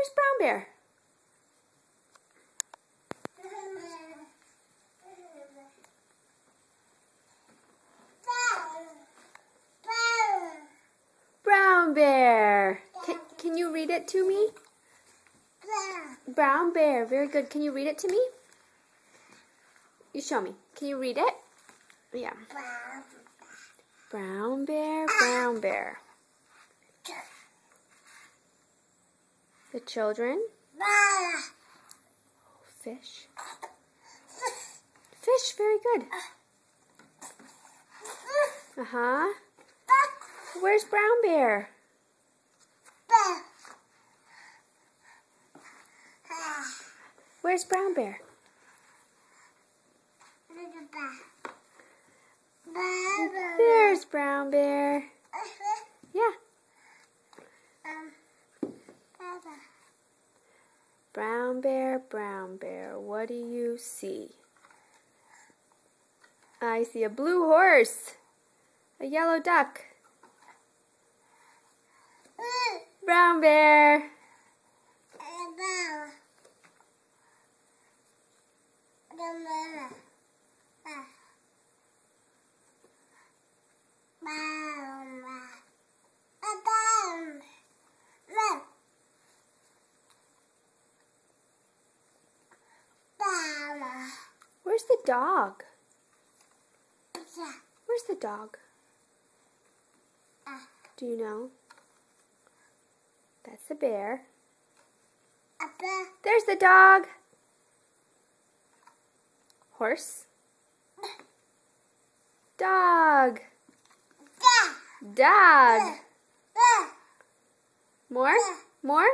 Where's Brown Bear? Brown Bear. Can you read it to me? Brown Bear. Very good. Can you read it to me? You show me. Can you read it? Yeah. Brown Bear, Brown Bear. The children. Fish. Fish. Very good. Uh-huh. Where's Brown Bear? Where's Brown Bear? There's Brown Bear. Yeah. Brown Bear, what do you see? I see a blue horse, a yellow duck. Brown Bear. Where's the dog? Where's the dog? Do you know? That's the bear. There's the dog. Horse. Dog. Dog. More? More?